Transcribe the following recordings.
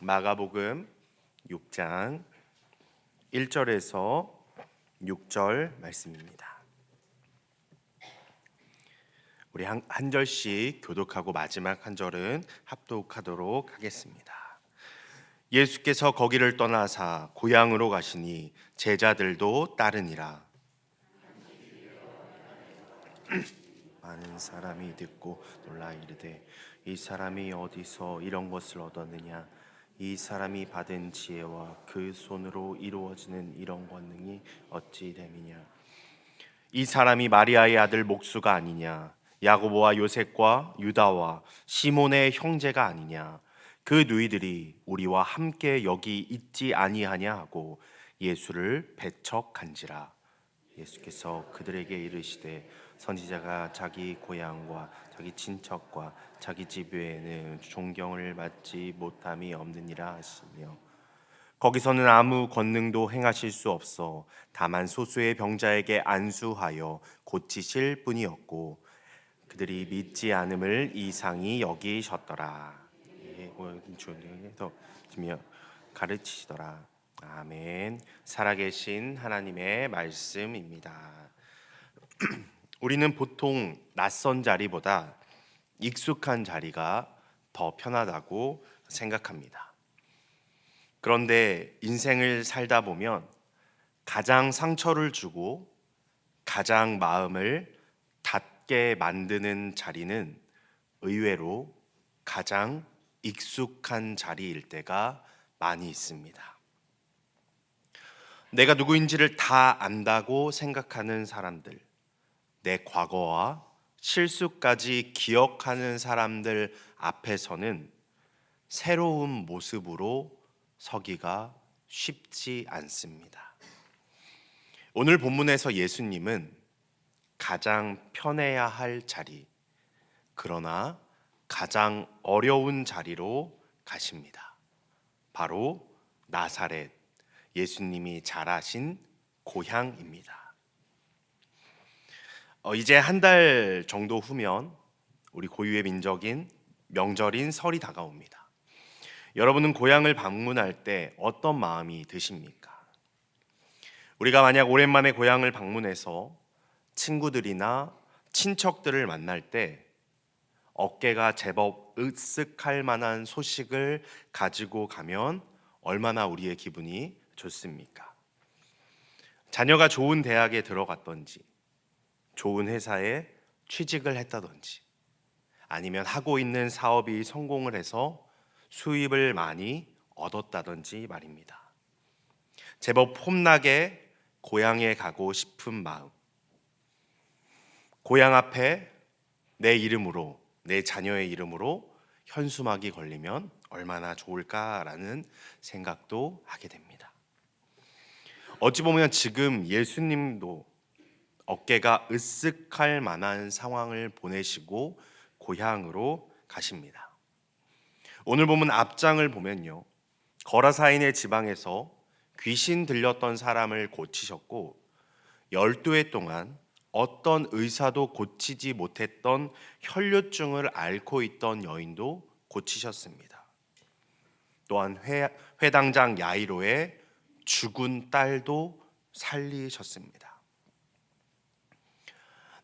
마가복음 6장 1절에서 6절 말씀입니다. 우리 한 절씩 교독하고 마지막 한 절은 합독하도록 하겠습니다. 예수께서 거기를 떠나사 고향으로 가시니 제자들도 따르니라. 많은 사람이 듣고 놀라 이르되 이 사람이 어디서 이런 것을 얻었느냐? 이 사람이 받은 지혜와 그 손으로 이루어지는 이런 권능이 어찌 됨이냐? 이 사람이 마리아의 아들 목수가 아니냐? 야고보와 요셉과 유다와 시몬의 형제가 아니냐? 그 누이들이 우리와 함께 여기 있지 아니하냐 하고 예수를 배척한지라. 예수께서 그들에게 이르시되 선지자가 자기 고향과 자기 친척과 자기 집 외에는 존경을 받지 못함이 없느니라 하시며, 거기서는 아무 권능도 행하실 수 없어 다만 소수의 병자에게 안수하여 고치실 뿐이었고 그들이 믿지 않음을 이상히 여기셨더라. 주님께서 가르치시더라. 아멘. 살아계신 하나님의 말씀입니다. 우리는 보통 낯선 자리보다 익숙한 자리가 더 편하다고 생각합니다. 그런데 인생을 살다 보면 가장 상처를 주고 가장 마음을 닫게 만드는 자리는 의외로 가장 익숙한 자리일 때가 많이 있습니다. 내가 누구인지를 다 안다고 생각하는 사람들, 내 과거와 실수까지 기억하는 사람들 앞에서는 새로운 모습으로 서기가 쉽지 않습니다. 오늘 본문에서 예수님은 가장 편해야 할 자리, 그러나 가장 어려운 자리로 가십니다. 바로 나사렛, 예수님이 자라신 고향입니다. 이제 한 달 정도 후면 우리 고유의 민족인 명절인 설이 다가옵니다. 여러분은 고향을 방문할 때 어떤 마음이 드십니까? 우리가 만약 오랜만에 고향을 방문해서 친구들이나 친척들을 만날 때 어깨가 제법 으쓱할 만한 소식을 가지고 가면 얼마나 우리의 기분이 좋습니까? 자녀가 좋은 대학에 들어갔던지, 좋은 회사에 취직을 했다든지, 아니면 하고 있는 사업이 성공을 해서 수입을 많이 얻었다든지 말입니다. 제법 폼나게 고향에 가고 싶은 마음, 고향 앞에 내 이름으로, 내 자녀의 이름으로 현수막이 걸리면 얼마나 좋을까라는 생각도 하게 됩니다. 어찌 보면 지금 예수님도 어깨가 으쓱할 만한 상황을 보내시고 고향으로 가십니다. 오늘 보면 앞장을 보면요, 거라사인의 지방에서 귀신 들렸던 사람을 고치셨고 12해 동안 어떤 의사도 고치지 못했던 혈류증을 앓고 있던 여인도 고치셨습니다. 또한 회당장 야이로의 죽은 딸도 살리셨습니다.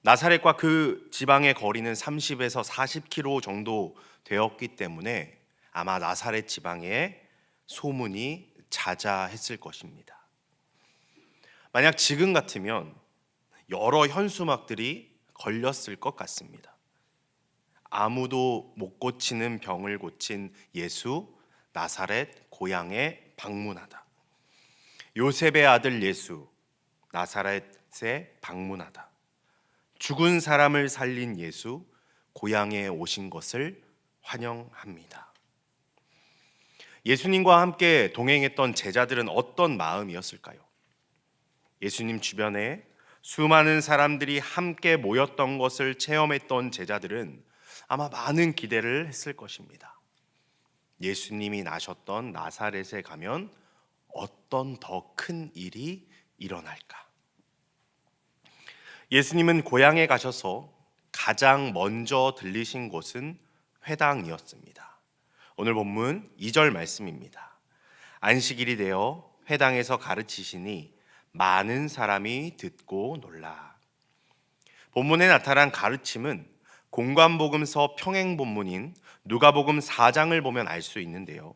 나사렛과 그 지방의 거리는 30에서 40km 정도 되었기 때문에 아마 나사렛 지방에 소문이 자자했을 것입니다. 만약 지금 같으면 여러 현수막들이 걸렸을 것 같습니다. 아무도 못 고치는 병을 고친 예수, 나사렛 고향에 방문하다. 요셉의 아들 예수, 나사렛에 방문하다. 죽은 사람을 살린 예수, 고향에 오신 것을 환영합니다. 예수님과 함께 동행했던 제자들은 어떤 마음이었을까요? 예수님 주변에 수많은 사람들이 함께 모였던 것을 체험했던 제자들은 아마 많은 기대를 했을 것입니다. 예수님이 나셨던 나사렛에 가면 어떤 더 큰 일이 일어날까? 예수님은 고향에 가셔서 가장 먼저 들리신 곳은 회당이었습니다. 오늘 본문 2절 말씀입니다. 안식일이 되어 회당에서 가르치시니 많은 사람이 듣고 놀라. 본문에 나타난 가르침은 공관복음서 평행본문인 누가복음 4장을 보면 알 수 있는데요.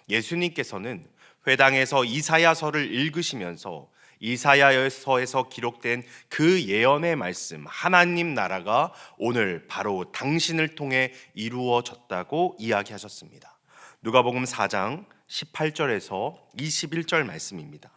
예수님께서는 회당에서 이사야서를 읽으시면서 이사야서에서 기록된 그 예언의 말씀, 하나님 나라가 오늘 바로 당신을 통해 이루어졌다고 이야기하셨습니다. 누가복음 4장 18절에서 21절 말씀입니다.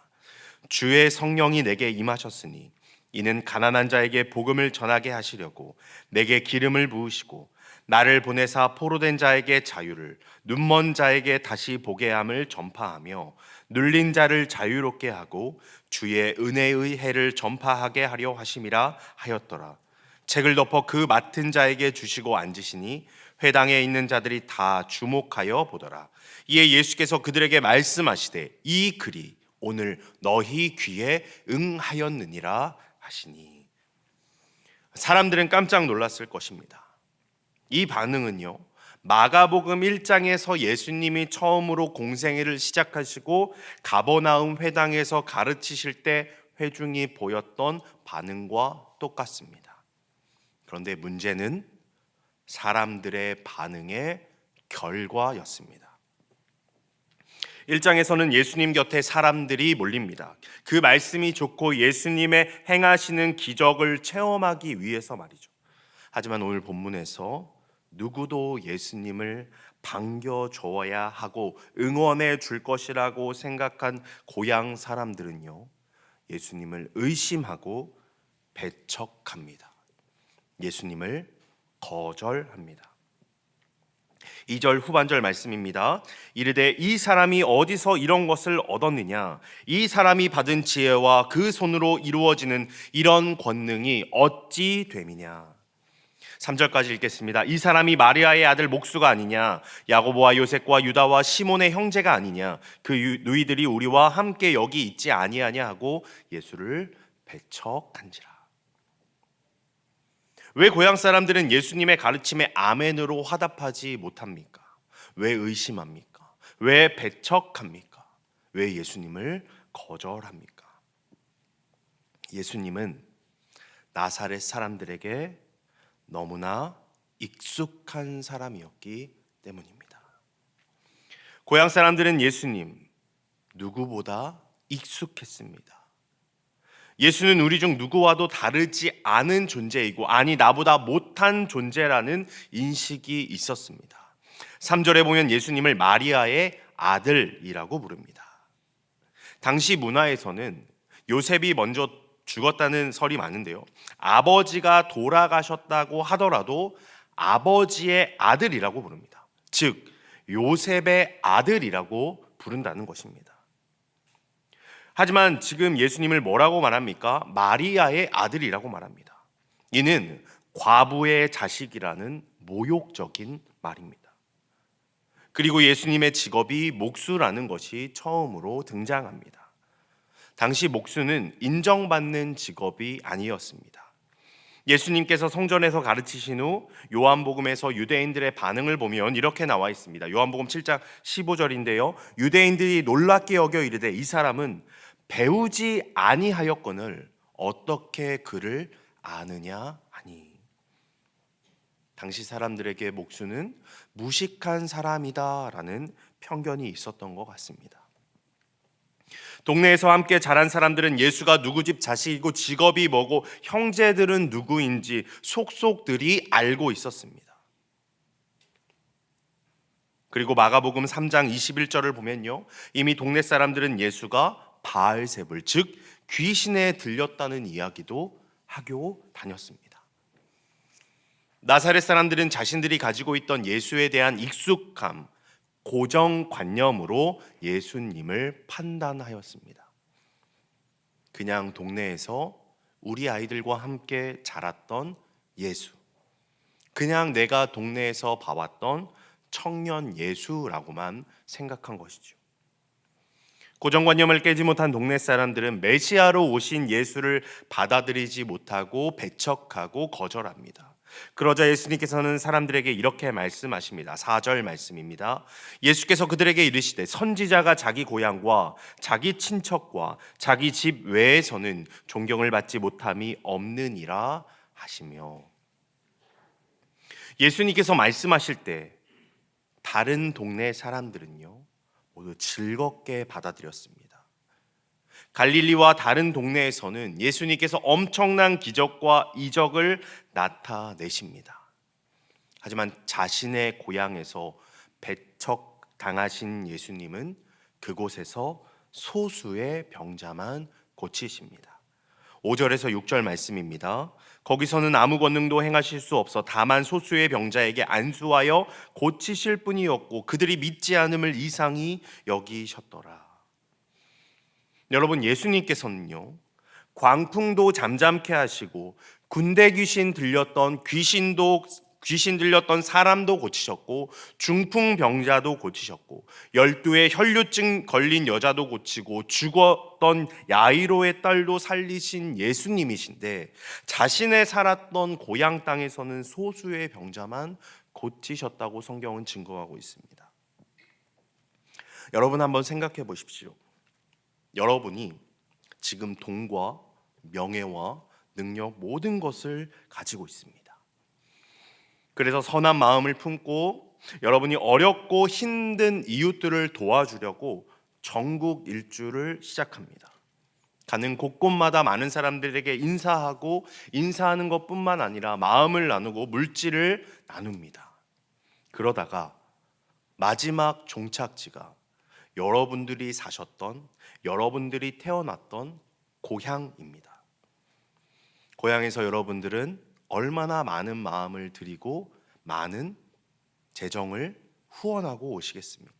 주의 성령이 내게 임하셨으니 이는 가난한 자에게 복음을 전하게 하시려고 내게 기름을 부으시고 나를 보내사 포로된 자에게 자유를, 눈먼 자에게 다시 보게 함을 전파하며 눌린 자를 자유롭게 하고 주의 은혜의 해를 전파하게 하려 하심이라 하였더라. 책을 덮어 그 맡은 자에게 주시고 앉으시니 회당에 있는 자들이 다 주목하여 보더라. 이에 예수께서 그들에게 말씀하시되 이 글이 오늘 너희 귀에 응하였느니라 하시니. 사람들은 깜짝 놀랐을 것입니다. 이 반응은요, 마가복음 1장에서 예수님이 처음으로 공생애를 시작하시고 가버나움 회당에서 가르치실 때 회중이 보였던 반응과 똑같습니다. 그런데 문제는 사람들의 반응의 결과였습니다. 1장에서는 예수님 곁에 사람들이 몰립니다. 그 말씀이 좋고 예수님의 행하시는 기적을 체험하기 위해서 말이죠. 하지만 오늘 본문에서 누구도 예수님을 반겨줘야 하고 응원해 줄 것이라고 생각한 고향 사람들은요, 예수님을 의심하고 배척합니다. 예수님을 거절합니다. 2절 후반절 말씀입니다. 이르되 이 사람이 어디서 이런 것을 얻었느냐? 이 사람이 받은 지혜와 그 손으로 이루어지는 이런 권능이 어찌 됨이냐? 3절까지 읽겠습니다. 이 사람이 마리아의 아들 목수가 아니냐? 야고보와 요셉과 유다와 시몬의 형제가 아니냐? 그 누이들이 우리와 함께 여기 있지 아니하냐 하고 예수를 배척한지라. 왜 고향 사람들은 예수님의 가르침에 아멘으로 화답하지 못합니까? 왜 의심합니까? 왜 배척합니까? 왜 예수님을 거절합니까? 예수님은 나사렛 사람들에게 너무나 익숙한 사람이었기 때문입니다. 고향 사람들은 예수님 누구보다 익숙했습니다. 예수는 우리 중 누구와도 다르지 않은 존재이고, 아니 나보다 못한 존재라는 인식이 있었습니다. 3절에 보면 예수님을 마리아의 아들이라고 부릅니다. 당시 문화에서는 요셉이 먼저 죽었다는 설이 많은데요, 아버지가 돌아가셨다고 하더라도 아버지의 아들이라고 부릅니다. 즉 요셉의 아들이라고 부른다는 것입니다. 하지만 지금 예수님을 뭐라고 말합니까? 마리아의 아들이라고 말합니다. 이는 과부의 자식이라는 모욕적인 말입니다. 그리고 예수님의 직업이 목수라는 것이 처음으로 등장합니다. 당시 목수는 인정받는 직업이 아니었습니다. 예수님께서 성전에서 가르치신 후 요한복음에서 유대인들의 반응을 보면 이렇게 나와 있습니다. 요한복음 7장 15절인데요. 유대인들이 놀랍게 여겨 이르되 이 사람은 배우지 아니하였거늘 어떻게 그를 아느냐 하니. 당시 사람들에게 목수는 무식한 사람이다라는 편견이 있었던 것 같습니다. 동네에서 함께 자란 사람들은 예수가 누구 집 자식이고 직업이 뭐고 형제들은 누구인지 속속들이 알고 있었습니다. 그리고 마가복음 3장 21절을 보면요, 이미 동네 사람들은 예수가 바알세불, 즉 귀신에 들렸다는 이야기도 하고 다녔습니다. 나사렛 사람들은 자신들이 가지고 있던 예수에 대한 익숙함, 고정관념으로 예수님을 판단하였습니다. 그냥 동네에서 우리 아이들과 함께 자랐던 예수, 그냥 내가 동네에서 봐왔던 청년 예수라고만 생각한 것이죠. 고정관념을 깨지 못한 동네 사람들은 메시아로 오신 예수를 받아들이지 못하고 배척하고 거절합니다. 그러자 예수님께서는 사람들에게 이렇게 말씀하십니다. 4절 말씀입니다. 예수께서 그들에게 이르시되 선지자가 자기 고향과 자기 친척과 자기 집 외에서는 존경을 받지 못함이 없느니라 하시며, 예수님께서 말씀하실 때 다른 동네 사람들은요 모두 즐겁게 받아들였습니다. 갈릴리와 다른 동네에서는 예수님께서 엄청난 기적과 이적을 나타내십니다. 하지만 자신의 고향에서 배척당하신 예수님은 그곳에서 소수의 병자만 고치십니다. 5절에서 6절 말씀입니다. 거기서는 아무 권능도 행하실 수 없어 다만 소수의 병자에게 안수하여 고치실 뿐이었고 그들이 믿지 않음을 이상히 여기셨더라. 여러분, 예수님께서는요 광풍도 잠잠케 하시고 군대 귀신 들렸던 귀신 들렸던 사람도 고치셨고 중풍병자도 고치셨고 12의 혈류증 걸린 여자도 고치고 죽었던 야이로의 딸도 살리신 예수님이신데, 자신의 살았던 고향 땅에서는 소수의 병자만 고치셨다고 성경은 증거하고 있습니다. 여러분 한번 생각해 보십시오. 여러분이 지금 돈과 명예와 능력 모든 것을 가지고 있습니다. 그래서 선한 마음을 품고 여러분이 어렵고 힘든 이웃들을 도와주려고 전국 일주를 시작합니다. 가는 곳곳마다 많은 사람들에게 인사하고 인사하는 것뿐만 아니라 마음을 나누고 물질을 나눕니다. 그러다가 마지막 종착지가 여러분들이 사셨던, 여러분들이 태어났던 고향입니다. 고향에서 여러분들은 얼마나 많은 마음을 드리고 많은 재정을 후원하고 오시겠습니까?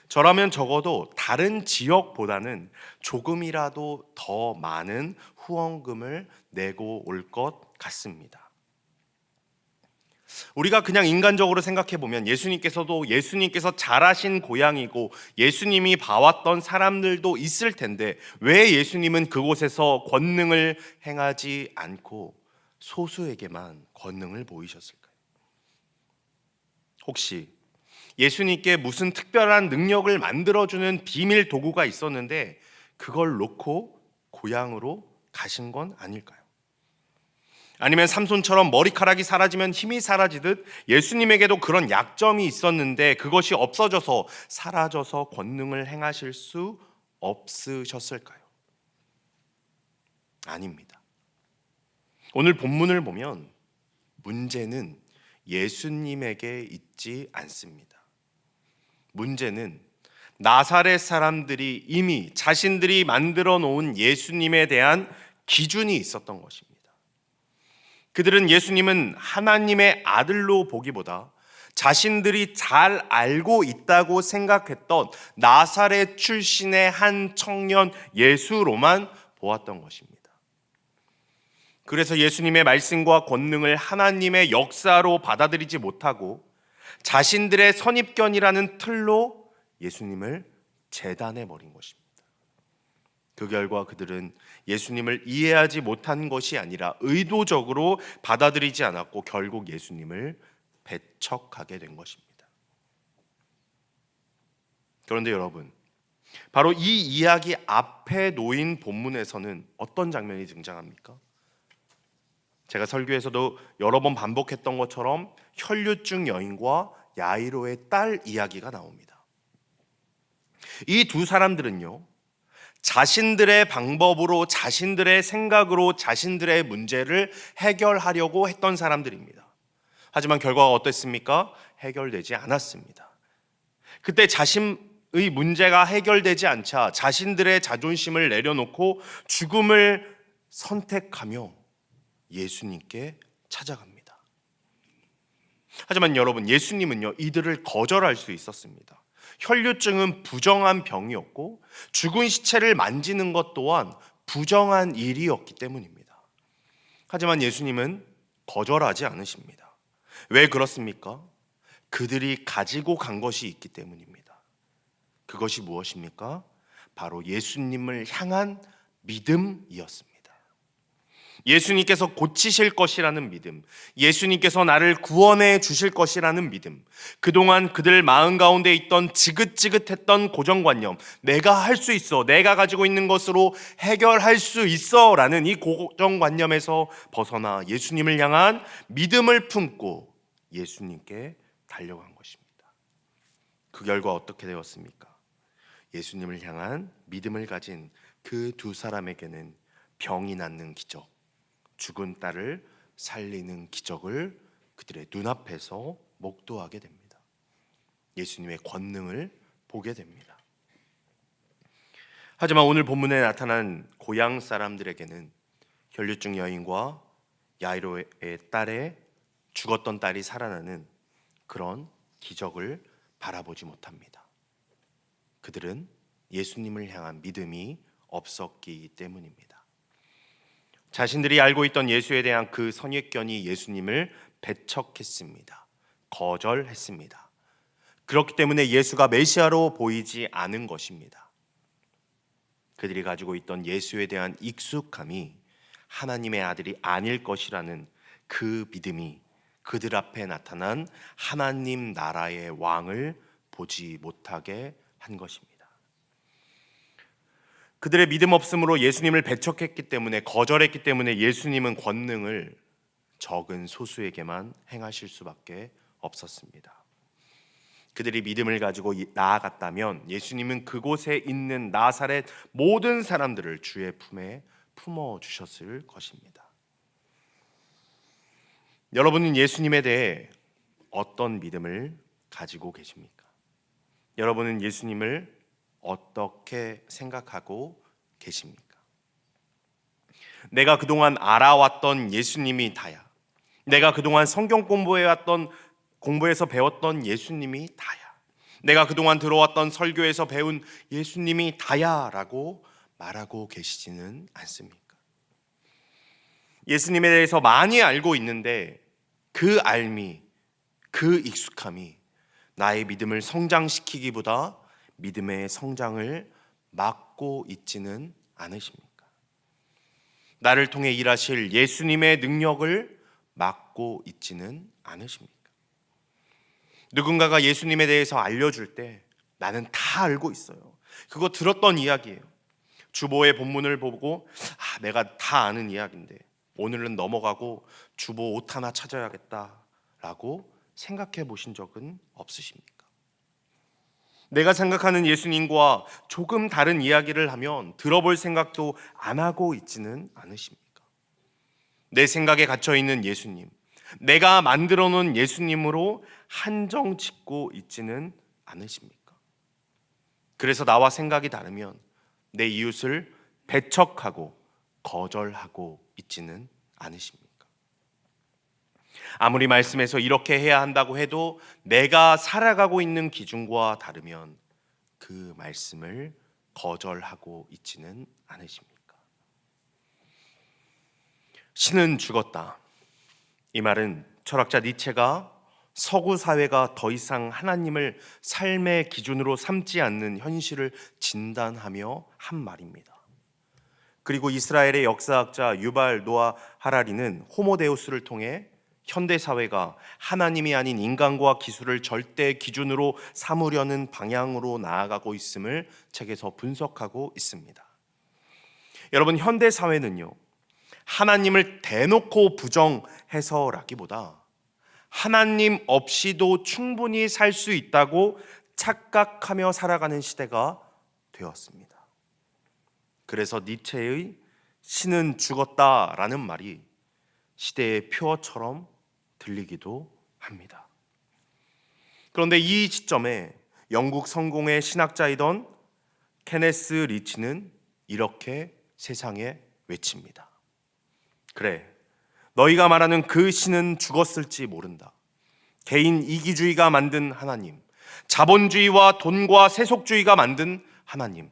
저라면 적어도 다른 지역보다는 조금이라도 더 많은 후원금을 내고 올 것 같습니다. 우리가 그냥 인간적으로 생각해 보면 예수님께서 자라신 고향이고 예수님이 봐왔던 사람들도 있을 텐데 왜 예수님은 그곳에서 권능을 행하지 않고 소수에게만 권능을 보이셨을까요? 혹시 예수님께 무슨 특별한 능력을 만들어주는 비밀 도구가 있었는데 그걸 놓고 고향으로 가신 건 아닐까요? 아니면 삼손처럼 머리카락이 사라지면 힘이 사라지듯 예수님에게도 그런 약점이 있었는데 그것이 없어져서 사라져서 권능을 행하실 수 없으셨을까요? 아닙니다. 오늘 본문을 보면 문제는 예수님에게 있지 않습니다. 문제는 나사렛 사람들이 이미 자신들이 만들어 놓은 예수님에 대한 기준이 있었던 것입니다. 그들은 예수님은 하나님의 아들로 보기보다 자신들이 잘 알고 있다고 생각했던 나사렛 출신의 한 청년 예수로만 보았던 것입니다. 그래서 예수님의 말씀과 권능을 하나님의 역사로 받아들이지 못하고 자신들의 선입견이라는 틀로 예수님을 재단해 버린 것입니다. 그 결과 그들은 예수님을 이해하지 못한 것이 아니라 의도적으로 받아들이지 않았고 결국 예수님을 배척하게 된 것입니다. 그런데 여러분, 바로 이 이야기 앞에 놓인 본문에서는 어떤 장면이 등장합니까? 제가 설교에서도 여러 번 반복했던 것처럼 혈류증 여인과 야이로의 딸 이야기가 나옵니다. 이 두 사람들은요, 자신들의 방법으로, 자신들의 생각으로 자신들의 문제를 해결하려고 했던 사람들입니다. 하지만 결과가 어땠습니까? 해결되지 않았습니다. 그때 자신의 문제가 해결되지 않자 자신들의 자존심을 내려놓고 죽음을 선택하며 예수님께 찾아갑니다. 하지만 여러분, 예수님은요 이들을 거절할 수 있었습니다. 혈류증은 부정한 병이었고 죽은 시체를 만지는 것 또한 부정한 일이었기 때문입니다. 하지만 예수님은 거절하지 않으십니다. 왜 그렇습니까? 그들이 가지고 간 것이 있기 때문입니다. 그것이 무엇입니까? 바로 예수님을 향한 믿음이었습니다. 예수님께서 고치실 것이라는 믿음, 예수님께서 나를 구원해 주실 것이라는 믿음, 그동안 그들 마음 가운데 있던 지긋지긋했던 고정관념, 내가 할 수 있어, 내가 가지고 있는 것으로 해결할 수 있어 라는 이 고정관념에서 벗어나 예수님을 향한 믿음을 품고 예수님께 달려간 것입니다. 그 결과 어떻게 되었습니까? 예수님을 향한 믿음을 가진 그 두 사람에게는 병이 낫는 기적, 죽은 딸을 살리는 기적을 그들의 눈앞에서 목도하게 됩니다. 예수님의 권능을 보게 됩니다. 하지만 오늘 본문에 나타난 고향 사람들에게는 혈류증 여인과 야이로의 딸의 죽었던 딸이 살아나는 그런 기적을 바라보지 못합니다. 그들은 예수님을 향한 믿음이 없었기 때문입니다. 자신들이 알고 있던 예수에 대한 그 선입견이 예수님을 배척했습니다. 거절했습니다. 그렇기 때문에 예수가 메시아로 보이지 않은 것입니다. 그들이 가지고 있던 예수에 대한 익숙함이 하나님의 아들이 아닐 것이라는 그 믿음이 그들 앞에 나타난 하나님 나라의 왕을 보지 못하게 한 것입니다. 그들의 믿음 없음으로 예수님을 배척했기 때문에, 거절했기 때문에 예수님은 권능을 적은 소수에게만 행하실 수밖에 없었습니다. 그들이 믿음을 가지고 나아갔다면 예수님은 그곳에 있는 나사렛 모든 사람들을 주의 품에 품어주셨을 것입니다. 여러분은 예수님에 대해 어떤 믿음을 가지고 계십니까? 여러분은 예수님을 어떻게 생각하고 계십니까? 내가 그동안 알아왔던 예수님이 다야. 내가 그동안 성경 공부해서 배웠던 예수님이 다야. 내가 그동안 들어왔던 설교에서 배운 예수님이 다야라고 말하고 계시지는 않습니까? 예수님에 대해서 많이 알고 있는데 그 알미, 그 익숙함이 나의 믿음을 성장시키기보다 믿음의 성장을 막고 있지는 않으십니까? 나를 통해 일하실 예수님의 능력을 막고 있지는 않으십니까? 누군가가 예수님에 대해서 알려줄 때 나는 다 알고 있어요. 그거 들었던 이야기예요. 주보의 본문을 보고 내가 다 아는 이야기인데 오늘은 넘어가고 주보 옷 하나 찾아야겠다라고 생각해 보신 적은 없으십니까? 내가 생각하는 예수님과 조금 다른 이야기를 하면 들어볼 생각도 안 하고 있지는 않으십니까? 내 생각에 갇혀있는 예수님, 내가 만들어 놓은 예수님으로 한정 짓고 있지는 않으십니까? 그래서 나와 생각이 다르면 내 이웃을 배척하고 거절하고 있지는 않으십니까? 아무리 말씀에서 이렇게 해야 한다고 해도 내가 살아가고 있는 기준과 다르면 그 말씀을 거절하고 있지는 않으십니까? 신은 죽었다. 이 말은 철학자 니체가 서구 사회가 더 이상 하나님을 삶의 기준으로 삼지 않는 현실을 진단하며 한 말입니다. 그리고 이스라엘의 역사학자 유발 노아 하라리는 호모데우스를 통해 현대 사회가 하나님이 아닌 인간과 기술을 절대 기준으로 삼으려는 방향으로 나아가고 있음을 책에서 분석하고 있습니다. 여러분, 현대 사회는요, 하나님을 대놓고 부정해서라기보다 하나님 없이도 충분히 살 수 있다고 착각하며 살아가는 시대가 되었습니다. 그래서 니체의 신은 죽었다라는 말이 시대의 표어처럼 들리기도 합니다. 그런데 이 시점에 영국 성공의 신학자이던 케네스 리치는 이렇게 세상에 외칩니다. 그래, 너희가 말하는 그 신은 죽었을지 모른다. 개인 이기주의가 만든 하나님, 자본주의와 돈과 세속주의가 만든 하나님,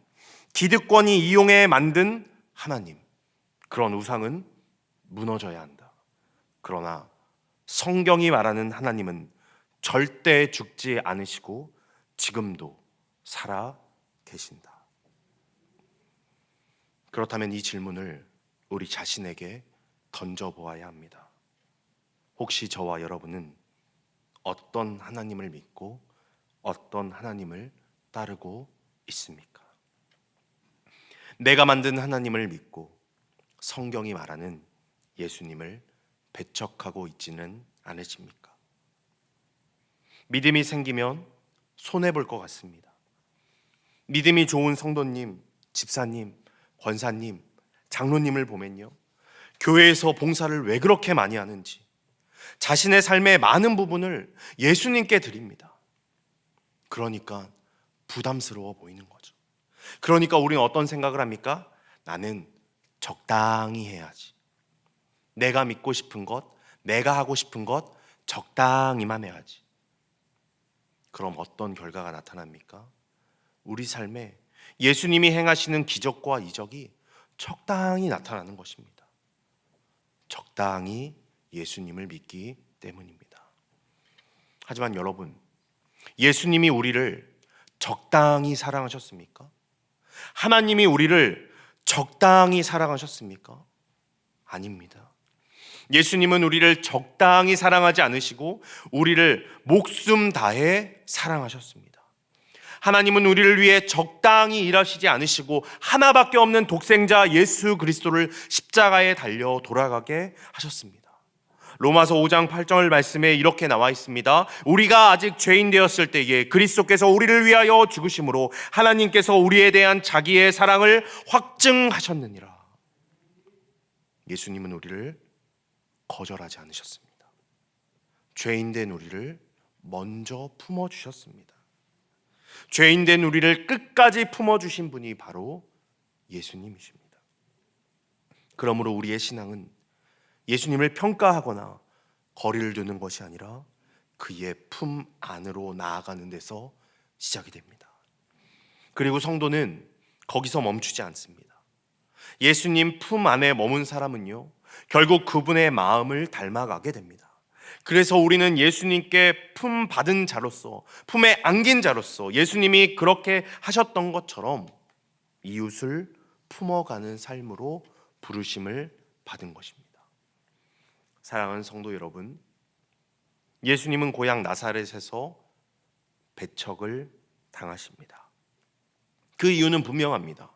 기득권이 이용해 만든 하나님, 그런 우상은 무너져야 한다. 그러나 성경이 말하는 하나님은 절대 죽지 않으시고 지금도 살아 계신다. 그렇다면 이 질문을 우리 자신에게 던져보아야 합니다. 혹시 저와 여러분은 어떤 하나님을 믿고 어떤 하나님을 따르고 있습니까? 내가 만든 하나님을 믿고 성경이 말하는 예수님을 배척하고 있지는 않으십니까? 믿음이 생기면 손해볼 것 같습니다. 믿음이 좋은 성도님, 집사님, 권사님, 장로님을 보면요, 교회에서 봉사를 왜 그렇게 많이 하는지 자신의 삶의 많은 부분을 예수님께 드립니다. 그러니까 부담스러워 보이는 거죠. 그러니까 우리는 어떤 생각을 합니까? 나는 적당히 해야지. 내가 믿고 싶은 것, 내가 하고 싶은 것 적당히만 해야지. 그럼 어떤 결과가 나타납니까? 우리 삶에 예수님이 행하시는 기적과 이적이 적당히 나타나는 것입니다. 적당히 예수님을 믿기 때문입니다. 하지만 여러분, 예수님이 우리를 적당히 사랑하셨습니까? 하나님이 우리를 적당히 사랑하셨습니까? 아닙니다. 예수님은 우리를 적당히 사랑하지 않으시고 우리를 목숨 다해 사랑하셨습니다. 하나님은 우리를 위해 적당히 일하시지 않으시고 하나밖에 없는 독생자 예수 그리스도를 십자가에 달려 돌아가게 하셨습니다. 로마서 5장 8절 말씀에 이렇게 나와 있습니다. 우리가 아직 죄인 되었을 때에 그리스도께서 우리를 위하여 죽으심으로 하나님께서 우리에 대한 자기의 사랑을 확증하셨느니라. 예수님은 우리를 거절하지 않으셨습니다. 죄인 된 우리를 먼저 품어주셨습니다. 죄인 된 우리를 끝까지 품어주신 분이 바로 예수님이십니다. 그러므로 우리의 신앙은 예수님을 평가하거나 거리를 두는 것이 아니라 그의 품 안으로 나아가는 데서 시작이 됩니다. 그리고 성도는 거기서 멈추지 않습니다. 예수님 품 안에 머문 사람은요, 결국 그분의 마음을 닮아가게 됩니다. 그래서 우리는 예수님께 품 받은 자로서, 품에 안긴 자로서 예수님이 그렇게 하셨던 것처럼 이웃을 품어가는 삶으로 부르심을 받은 것입니다. 사랑하는 성도 여러분, 예수님은 고향 나사렛에서 배척을 당하십니다. 그 이유는 분명합니다.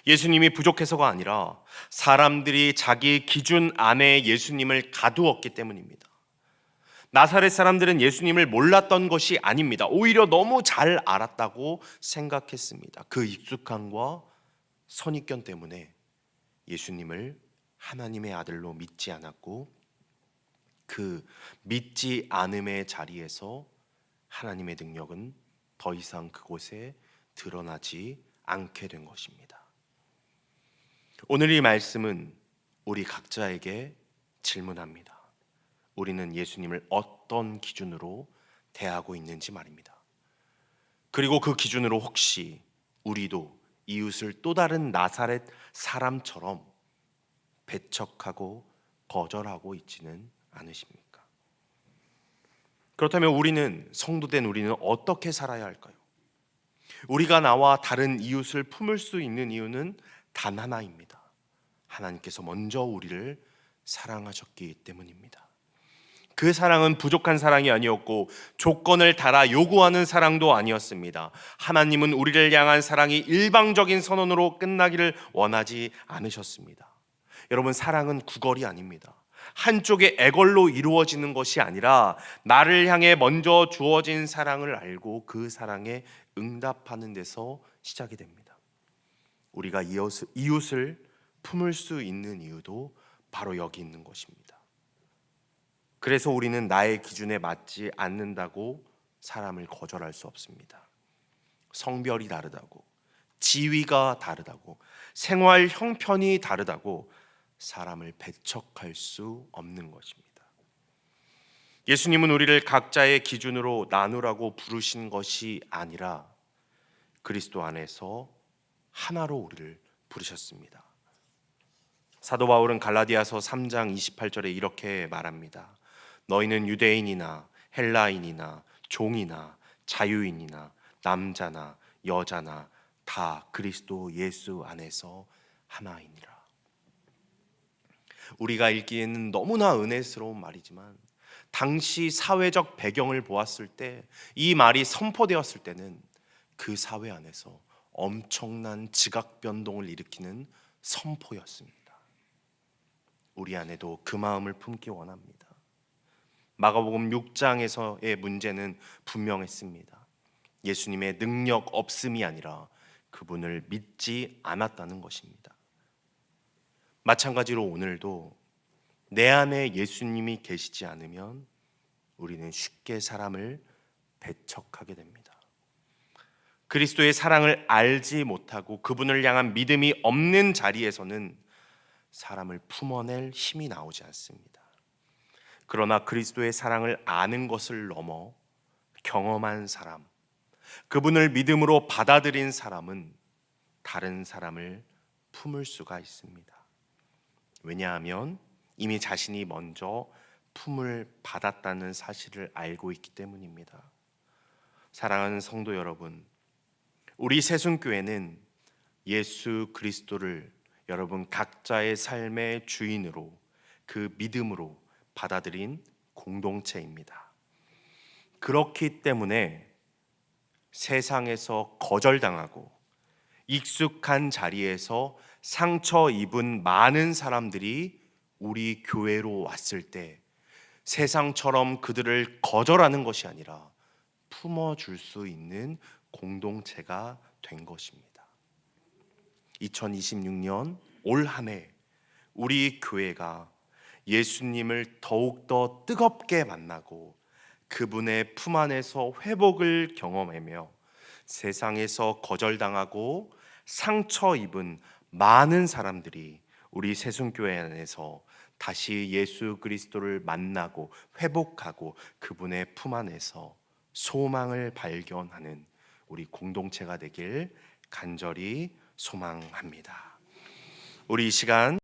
예수님이 부족해서가 아니라 사람들이 자기 기준 안에 예수님을 가두었기 때문입니다. 나사렛 사람들은 예수님을 몰랐던 것이 아닙니다. 오히려 너무 잘 알았다고 생각했습니다. 그 익숙함과 선입견 때문에 예수님을 하나님의 아들로 믿지 않았고 그 믿지 않음의 자리에서 하나님의 능력은 더 이상 그곳에 드러나지 않게 된 것입니다. 오늘 이 말씀은 우리 각자에게 질문합니다. 우리는 예수님을 어떤 기준으로 대하고 있는지 말입니다. 그리고 그 기준으로 혹시 우리도 이웃을 또 다른 나사렛 사람처럼 배척하고 거절하고 있지는 않으십니까? 그렇다면 우리는, 성도된 우리는 어떻게 살아야 할까요? 우리가 나와 다른 이웃을 품을 수 있는 이유는 단 하나입니다. 하나님께서 먼저 우리를 사랑하셨기 때문입니다. 그 사랑은 부족한 사랑이 아니었고 조건을 달아 요구하는 사랑도 아니었습니다. 하나님은 우리를 향한 사랑이 일방적인 선언으로 끝나기를 원하지 않으셨습니다. 여러분, 사랑은 구걸이 아닙니다. 한쪽의 애걸로 이루어지는 것이 아니라 나를 향해 먼저 주어진 사랑을 알고 그 사랑에 응답하는 데서 시작이 됩니다. 우리가 이웃을 품을 수 있는 이유도 바로 여기 있는 것입니다. 그래서 우리는 나의 기준에 맞지 않는다고 사람을 거절할 수 없습니다. 성별이 다르다고, 지위가 다르다고, 생활 형편이 다르다고 사람을 배척할 수 없는 것입니다. 예수님은 우리를 각자의 기준으로 나누라고 부르신 것이 아니라 그리스도 안에서 하나로 우리를 부르셨습니다. 사도 바울은 갈라디아서 3장 28절에 이렇게 말합니다. 너희는 유대인이나 헬라인이나 종이나 자유인이나 남자나 여자나 다 그리스도 예수 안에서 하나이니라. 우리가 읽기에는 너무나 은혜스러운 말이지만 당시 사회적 배경을 보았을 때 이 말이 선포되었을 때는 그 사회 안에서 엄청난 지각 변동을 일으키는 선포였습니다. 우리 안에도 그 마음을 품기 원합니다. 마가복음 6장에서의 문제는 분명했습니다. 예수님의 능력 없음이 아니라 그분을 믿지 않았다는 것입니다. 마찬가지로 오늘도 내 안에 예수님이 계시지 않으면 우리는 쉽게 사람을 배척하게 됩니다. 그리스도의 사랑을 알지 못하고 그분을 향한 믿음이 없는 자리에서는 사람을 품어낼 힘이 나오지 않습니다. 그러나 그리스도의 사랑을 아는 것을 넘어 경험한 사람, 그분을 믿음으로 받아들인 사람은 다른 사람을 품을 수가 있습니다. 왜냐하면 이미 자신이 먼저 품을 받았다는 사실을 알고 있기 때문입니다. 사랑하는 성도 여러분, 우리 새순교회는 예수 그리스도를 여러분 각자의 삶의 주인으로 그 믿음으로 받아들인 공동체입니다. 그렇기 때문에 세상에서 거절당하고 익숙한 자리에서 상처 입은 많은 사람들이 우리 교회로 왔을 때 세상처럼 그들을 거절하는 것이 아니라 품어줄 수 있는 공동체가 된 것입니다. 2026년 올 한 해 우리 교회가 예수님을 더욱더 뜨겁게 만나고 그분의 품 안에서 회복을 경험하며 세상에서 거절당하고 상처 입은 많은 사람들이 우리 새순교회 안에서 다시 예수 그리스도를 만나고 회복하고 그분의 품 안에서 소망을 발견하는 우리 공동체가 되길 간절히 소망합니다. 우리 이 시간